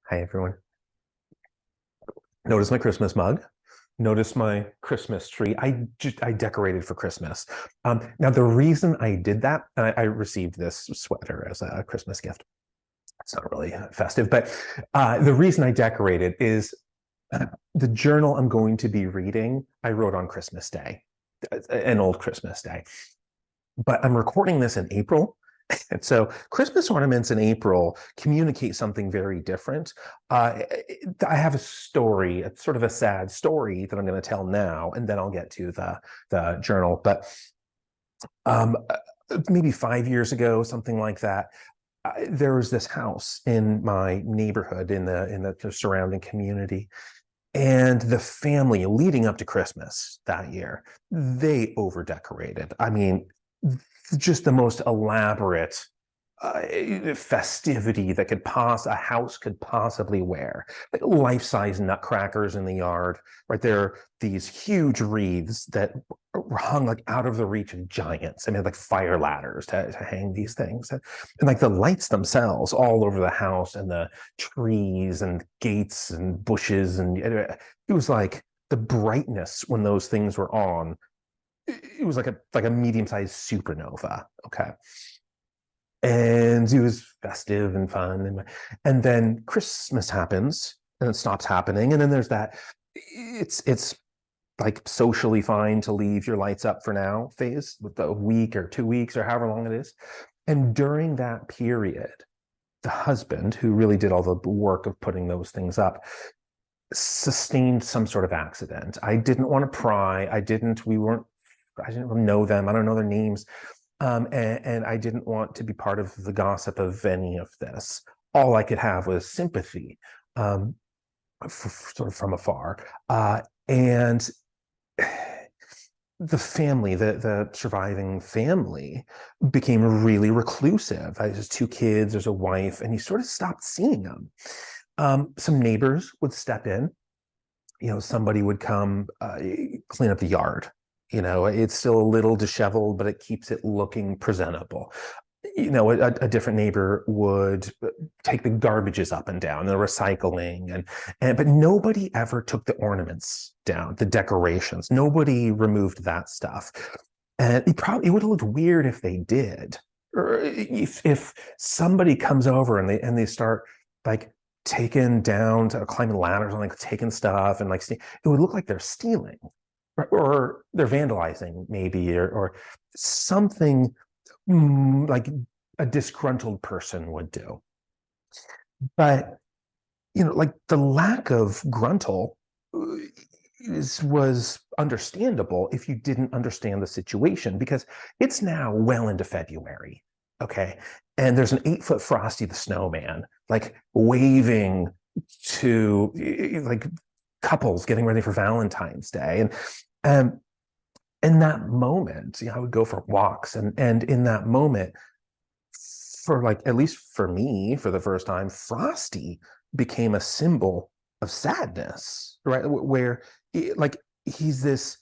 Hi, everyone. Notice my Christmas mug. Notice my Christmas tree. I decorated for Christmas. Now the reason I did that, and I received this sweater as a Christmas gift. It's not really festive, but the reason I decorated is the journal I'm going to be reading. I wrote on Christmas Day, an old Christmas day, but I'm recording this in April. And so Christmas ornaments in April communicate something very different. I have a story, a sort of a sad story that I'm going to tell now, and then I'll get to the journal. But um, maybe 5 years ago, something like that, there was this house in my neighborhood in the surrounding community. And the family leading up to Christmas that year, they over decorated. I mean, just the most elaborate festivity that a house could possibly wear. Like life-size nutcrackers in the yard, right? There are these huge wreaths that were hung like out of the reach of giants. I mean, like fire ladders to hang these things. And like the lights themselves all over the house and the trees and gates and bushes. And it was like the brightness when those things were on, it was like a medium-sized supernova. Okay. And it was festive and fun. And then Christmas happens and it stops happening. And then there's that it's like socially fine to leave your lights up for now phase with a week or 2 weeks or however long it is. And during that period, the husband who really did all the work of putting those things up sustained some sort of accident. I didn't want to pry. I didn't know them. I don't know their names. And I didn't want to be part of the gossip of any of this. All I could have was sympathy, sort of from afar. And the family, the surviving family, became really reclusive. There's two kids, there's a wife, and he sort of stopped seeing them. Some neighbors would step in. Somebody would come clean up the yard. It's still a little disheveled, but it keeps it looking presentable. A different neighbor would take the garbages up and down, the recycling, but nobody ever took the ornaments down, the decorations. Nobody removed that stuff. And it would have looked weird if they did. Or if somebody comes over and they start like taking down, climbing ladders and like taking stuff and like it would look like they're stealing. Or they're vandalizing maybe, or something like a disgruntled person would do. But like the lack of gruntle was understandable if you didn't understand the situation, because it's now well into February, okay, and there's an 8-foot Frosty the Snowman like waving to like couples getting ready for Valentine's Day. And in that moment, I would go for walks. And in that moment, for like, at least for me, for the first time, Frosty became a symbol of sadness, right? Where like he's this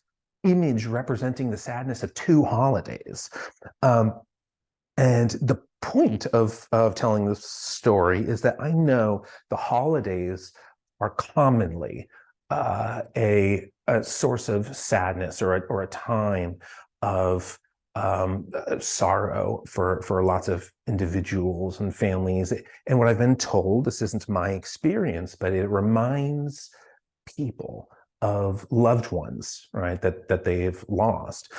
image representing the sadness of two holidays. And the point of telling this story is that I know the holidays are commonly a source of sadness or a time of sorrow for lots of individuals and families. And what I've been told, this isn't my experience, but it reminds people of loved ones, right, that they've lost.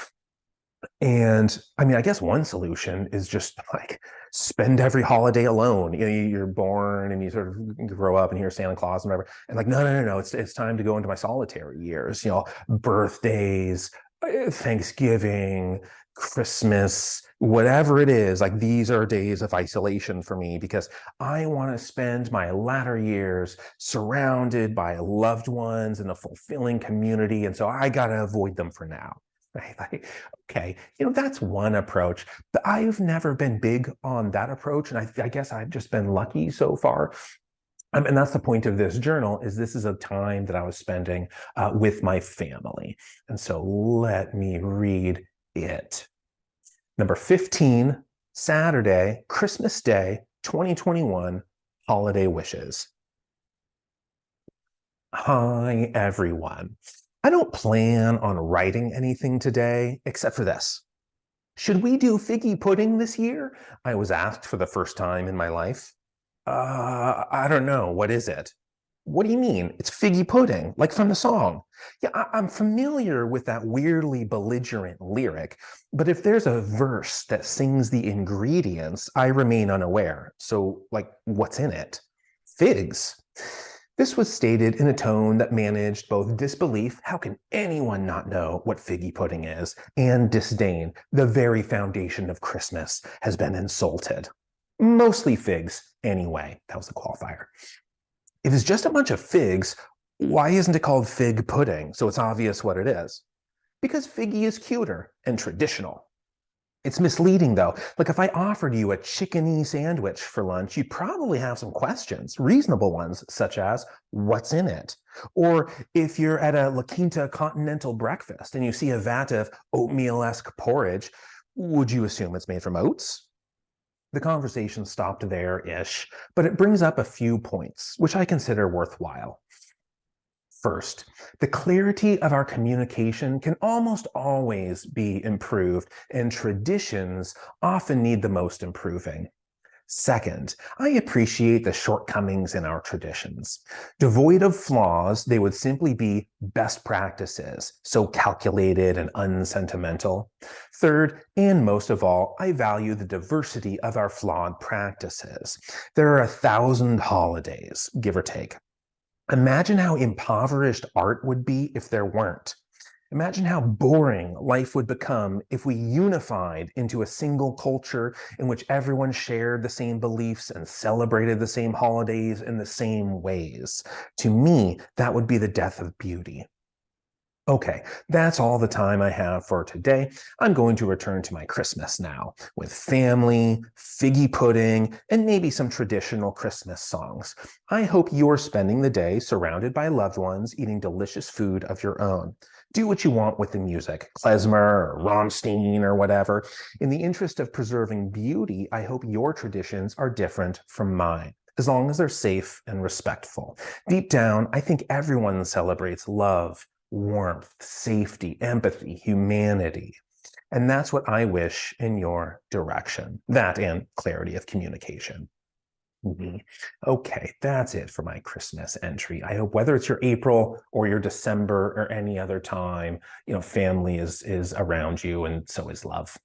And I mean, I guess one solution is just like spend every holiday alone. You're born and you sort of grow up and hear Santa Claus and whatever. And like, no. It's time to go into my solitary years. Birthdays, Thanksgiving, Christmas, whatever it is. Like these are days of isolation for me because I want to spend my latter years surrounded by loved ones in a fulfilling community, and so I gotta avoid them for now. Right? Like, okay, that's one approach, but I've never been big on that approach. And I guess I've just been lucky so far. And that's the point of this journal, is this is a time that I was spending with my family. And so let me read it. Number 15, Saturday, Christmas Day, 2021, holiday wishes. Hi, everyone. I don't plan on writing anything today except for this. Should we do figgy pudding this year? I was asked for the first time in my life. I don't know. What is it? What do you mean? It's figgy pudding, like from the song. Yeah, I'm familiar with that weirdly belligerent lyric, but if there's a verse that sings the ingredients, I remain unaware. So, like, what's in it? Figs. This was stated in a tone that managed both disbelief, how can anyone not know what figgy pudding is, and disdain, the very foundation of Christmas has been insulted. Mostly figs, anyway. That was the qualifier. If it's just a bunch of figs, why isn't it called fig pudding? So it's obvious what it is. Because figgy is cuter and traditional. It's misleading though. Like if I offered you a chickeny sandwich for lunch, you'd probably have some questions, reasonable ones, such as what's in it? Or if you're at a La Quinta continental breakfast and you see a vat of oatmeal-esque porridge, would you assume it's made from oats? The conversation stopped there-ish, but it brings up a few points, which I consider worthwhile. First, the clarity of our communication can almost always be improved, and traditions often need the most improving. Second, I appreciate the shortcomings in our traditions. Devoid of flaws, they would simply be best practices, so calculated and unsentimental. Third, and most of all, I value the diversity of our flawed practices. There are 1,000 holidays, give or take. Imagine how impoverished art would be if there weren't. Imagine how boring life would become if we unified into a single culture in which everyone shared the same beliefs and celebrated the same holidays in the same ways. To me, that would be the death of beauty. Okay, that's all the time I have for today. I'm going to return to my Christmas now, with family, figgy pudding, and maybe some traditional Christmas songs. I hope you're spending the day surrounded by loved ones eating delicious food of your own. Do what you want with the music, klezmer or Rammstein or whatever. In the interest of preserving beauty, I hope your traditions are different from mine, as long as they're safe and respectful. Deep down, I think everyone celebrates love, warmth, safety, empathy, humanity. And that's what I wish in your direction. That and clarity of communication. Okay, that's it for my Christmas entry. I hope whether it's your April or your December or any other time, family is around you and so is love.